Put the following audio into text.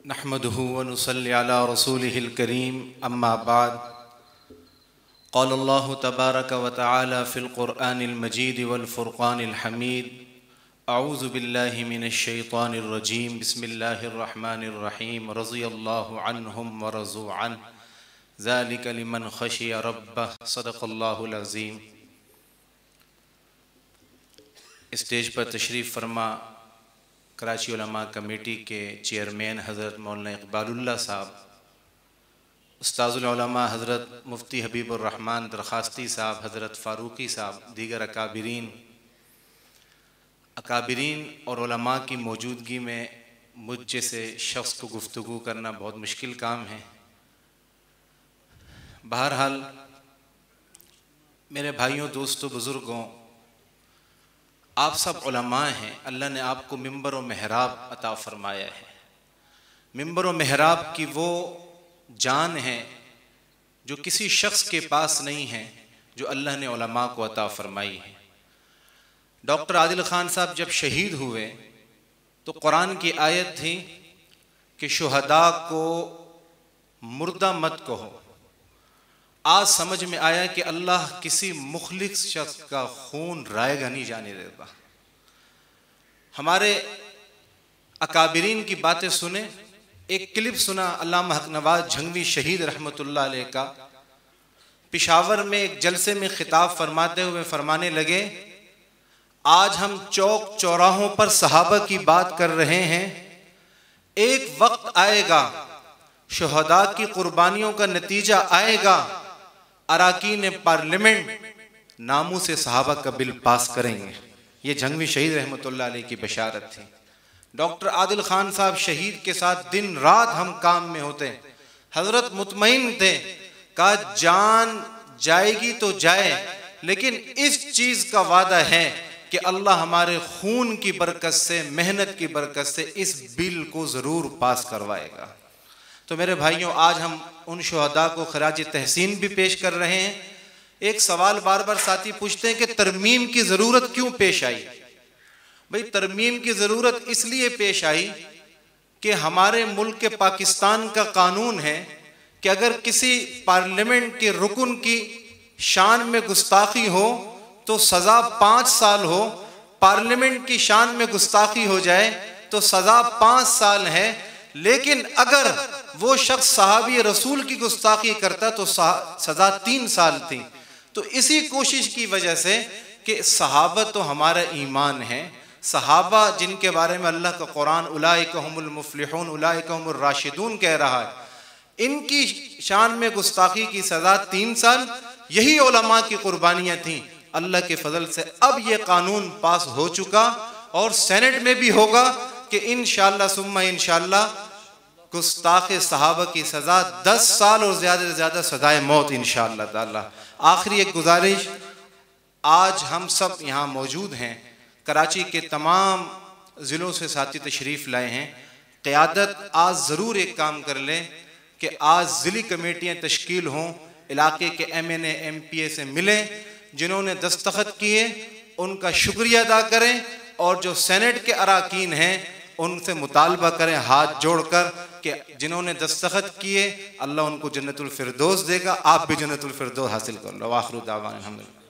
नहमदुहु व नुसल्ली अला रसूलिहिल करीम अम्मा बाद क़ाल अल्लाहु तबारक व तआला फ़िल क़ुरआनिल मजीद वल फ़ुरक़ानिल हमीद अऊज़ु बिल्लाहि मिनश शैतानिर रजीम बिस्मिल्लाहिर रहमानिर रहीम रज़ियल्लाहु अन्हुम व रज़ू अन्हु ज़ालिका लिमन ख़शिया रब्बह सदक़ल्लाहुल अज़ीम। स्टेज पर तशरीफ़ फरमा कराची उलमा कमेटी के चेयरमैन हज़रत मौलाना इक़बालुल्लाह साहब, उस्ताज़ुल उलमा हज़रत मुफ्ती हबीबुर रहमान दरखास्ती साहब, हज़रत फ़ारूक़ी साहब, दीगर अकाबिरीन और उलमा की मौजूदगी में मुझ जैसे शख्स को गुफ्तगू करना बहुत मुश्किल काम है। बहरहाल मेरे भाइयों, दोस्तों, बुज़ुर्गों, आप सब उलमा हैं। अल्लाह ने आपको मिंबर और महराब अता फ़रमाया है। मिंबर और महराब की वो जान है जो किसी शख्स के पास नहीं है, जो अल्लाह ने उलमा को अता फ़रमाई है। डॉक्टर आदिल ख़ान साहब जब शहीद हुए तो कुरान की आयत थी कि शुहदा को मुर्दा मत कहो। आज समझ में आया कि अल्लाह किसी मुखलिस शख्स का खून रायगा नहीं जाने देता। हमारे अकाबिरीन की बातें सुने। एक क्लिप सुना अल्लामा हक नवाज झंगवी शहीद रहमतुल्लाह अलैह का। पेशावर में एक जलसे में खिताब फरमाते हुए फरमाने लगे, आज हम चौक चौराहों पर सहाबा की बात कर रहे हैं। एक वक्त आएगा, शुहदा की कुर्बानियों का नतीजा आएगा, अराकीन पार्लियामेंट नामों से सहाबा का बिल पास करेंगे। ये झंगवी शहीद रहमतुल्लाह अलैह की बशारत थी। डॉक्टर आदिल ख़ान साहब शहीद के साथ दिन रात हम काम में होते। हजरत मुतमईन थे, कहा जान जाएगी तो जाए, लेकिन इस चीज का वादा है कि अल्लाह हमारे खून की बरकत से, मेहनत की बरकत से इस बिल को जरूर पास करवाएगा। तो मेरे भाइयों, आज हम उन शुहदा को खराज तहसीन भी पेश कर रहे हैं। एक सवाल बार बार साथी पूछते हैं कि तरमीम की जरूरत क्यों पेश आई। भाई, तरमीम की जरूरत इसलिए पेश आई कि हमारे मुल्क के पाकिस्तान का कानून है कि अगर किसी पार्लियामेंट के रुकन की शान में गुस्ताखी हो तो सजा 5 साल हो, पार्लियामेंट की शान में गुस्ताखी हो जाए तो सजा 5 साल है। लेकिन अगर वो शख्स सहाबी रसूल की गुस्ताखी करता तो सजा 3 साल थी। तो इसी कोशिश की वजह से कि सहाबा तो हमारा ईमान है, सहाबा जिनके बारे में अल्लाह का कुरान उलाइका हुमुल मुफ्लिहून उलाइका हुमुर राशिदून कह रहा है, इनकी शान में गुस्ताखी की सजा 3 साल। यही उलमा की कुर्बानियां थी। अल्लाह के फजल से अब ये कानून पास हो चुका और सेनेट में भी होगा कि इंशाअल्लाह सुम्मा इंशाअल्लाह गुस्ताखे सहाबा की सजा 10 साल और ज्यादा से ज्यादा सजाए मौत इंशाअल्लाह ताला। आखिरी एक गुजारिश, आज हम सब यहाँ मौजूद हैं, कराची के तमाम ज़िलों से साथी तशरीफ़ लाए हैं। क़यादत आज ज़रूर एक काम कर लें कि आज ज़िली कमेटियाँ तश्कील हों, इलाके के MNA MPA से मिलें, जिन्होंने दस्तखत किए उनका शुक्रिया अदा करें और जो सेनेट के अराकीन हैं उनसे मुतालबा करें हाथ जोड़कर कि जिन्होंने दस्तखत किए अल्लाह उनको जन्नतुल फिरदौस देगा, आप भी जन्नतुल फिरदौस हासिल कर लो। आखिर दावाना अल्हम्दुलिल्लाह।